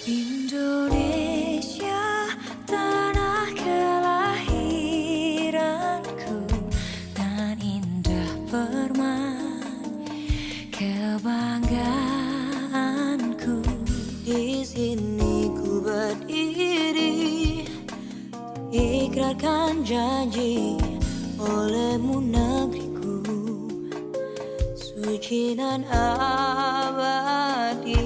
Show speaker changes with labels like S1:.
S1: Indonesia, tanah kelahiranku, nan indah permai kebanggaanku. Di sini ku berdiri, ikrarkan janji olehmu negeriku, suci dan abadi.